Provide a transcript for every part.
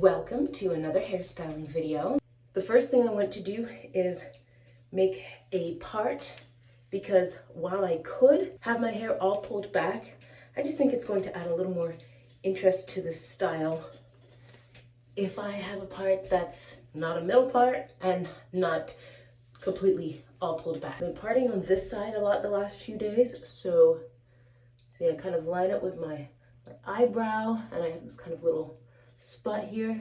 Welcome to another hairstyling video. The first thing I want to do is make a part because while I could have my hair all pulled back, I just think it's going to add a little more interest to this style if I have a part that's not a middle part and not completely all pulled back. I've been parting on this side a lot the last few days, so see, I kind of line up with my eyebrow and I have this kind of little spot here.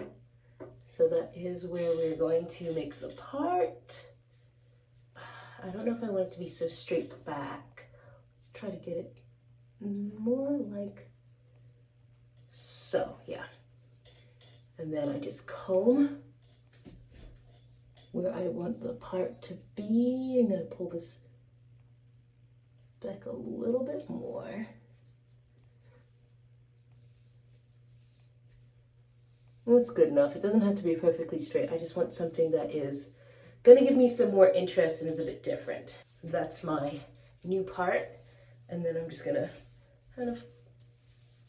So that is where we're going to make the part. I don't know if I want it to be so straight back. Let's try to get it more like so, yeah. And then I just comb where I want the part to be. I'm gonna pull this back a little bit more. Well, it's good enough. It doesn't have to be perfectly straight. I just want something that is gonna give me some more interest and is a bit different. That's my new part. And then I'm just gonna kind of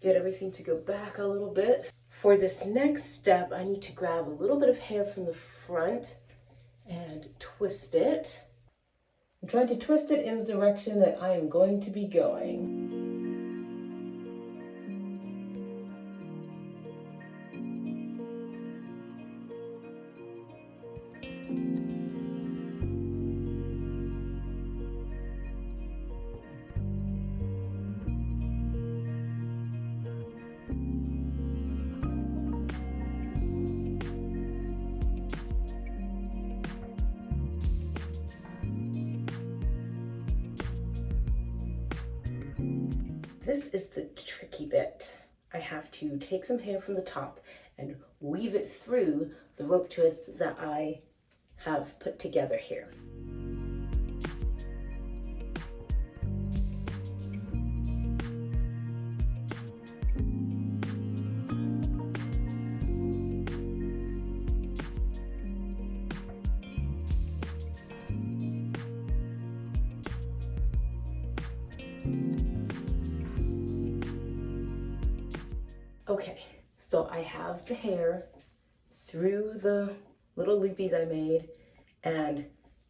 get everything to go back a little bit. For this next step, I need to grab a little bit of hair from the front and twist it. I'm trying to twist it in the direction that I am going to be going. This is the tricky bit. I have to take some hair from the top and weave it through the rope twists that I have put together here. Okay, so I have the hair through the little loopies I made, and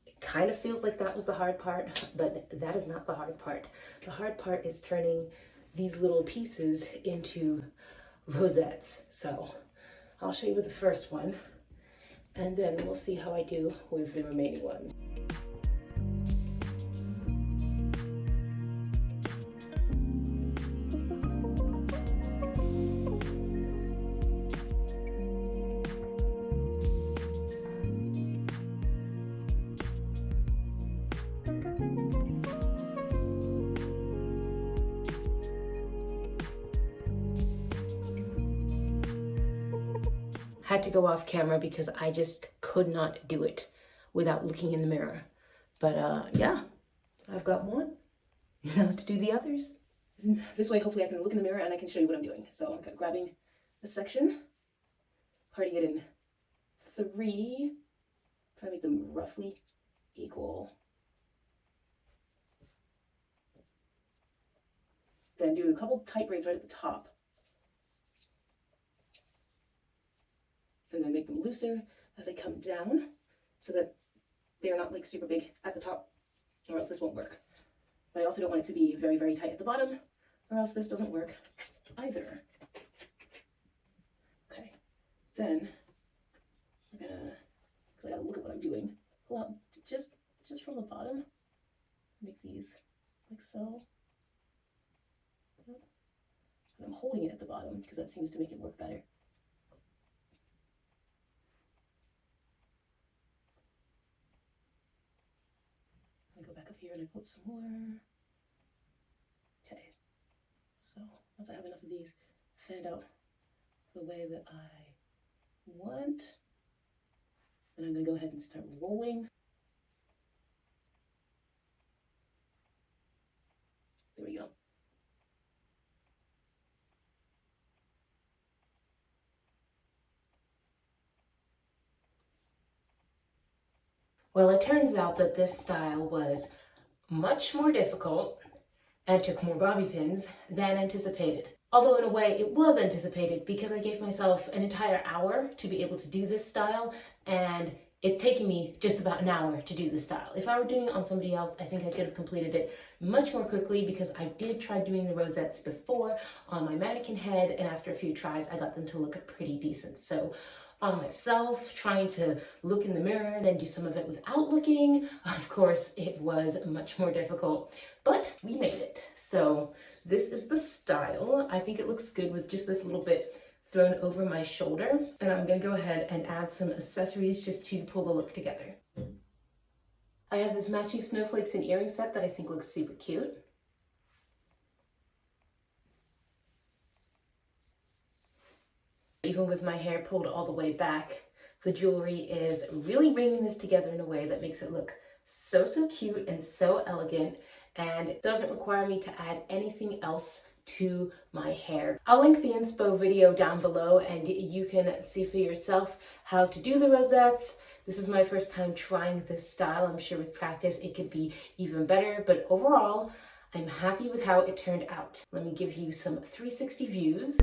it kind of feels like that was the hard part, but that is not the hard part. The hard part is turning these little pieces into rosettes. So I'll show you with the first one, and then we'll see how I do with the remaining ones. Had to go off camera because I just could not do it without looking in the mirror. But yeah, I've got one. Now to do the others. This way, hopefully I can look in the mirror and I can show you what I'm doing. So I'm grabbing this section, parting it in 3, trying to make them roughly equal. Then do a couple tight braids right at the top. And then make them looser as I come down so that they're not like super big at the top, or else this won't work. But I also don't want it to be very, very tight at the bottom, or else this doesn't work either. Okay, then we're gonna, because I gotta look at what I'm doing, pull out just from the bottom, make these like so. And I'm holding it at the bottom because that seems to make it work better. Go back up here and I put some more. Okay, so once I have enough of these fanned out the way that I want, then I'm gonna go ahead and start rolling. There we go. Well, it turns out that this style was much more difficult and took more bobby pins than anticipated. Although in a way it was anticipated because I gave myself an entire hour to be able to do this style, and it's taking me just about an hour to do this style. If I were doing it on somebody else, I think I could have completed it much more quickly because I did try doing the rosettes before on my mannequin head, and after a few tries, I got them to look pretty decent. So on myself, trying to look in the mirror and then do some of it without looking, of course, it was much more difficult, but we made it. So this is the style. I think it looks good with just this little bit thrown over my shoulder, and I'm gonna go ahead and add some accessories just to pull the look together. I have this matching snowflakes and earring set that I think looks super cute. Even with my hair pulled all the way back, the jewelry is really bringing this together in a way that makes it look so cute and so elegant, and it doesn't require me to add anything else to my hair. I'll link the inspo video down below and you can see for yourself how to do the rosettes. This is my first time trying this style. I'm sure with practice it could be even better, but overall, I'm happy with how it turned out. Let me give you some 360 views.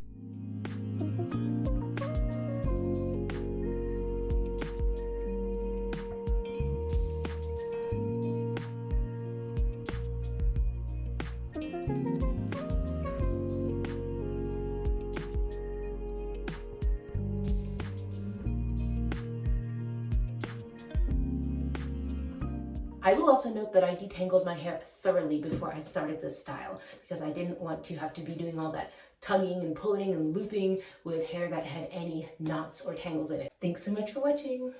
I will also note that I detangled my hair thoroughly before I started this style because I didn't want to have to be doing all that tugging and pulling and looping with hair that had any knots or tangles in it. Thanks so much for watching.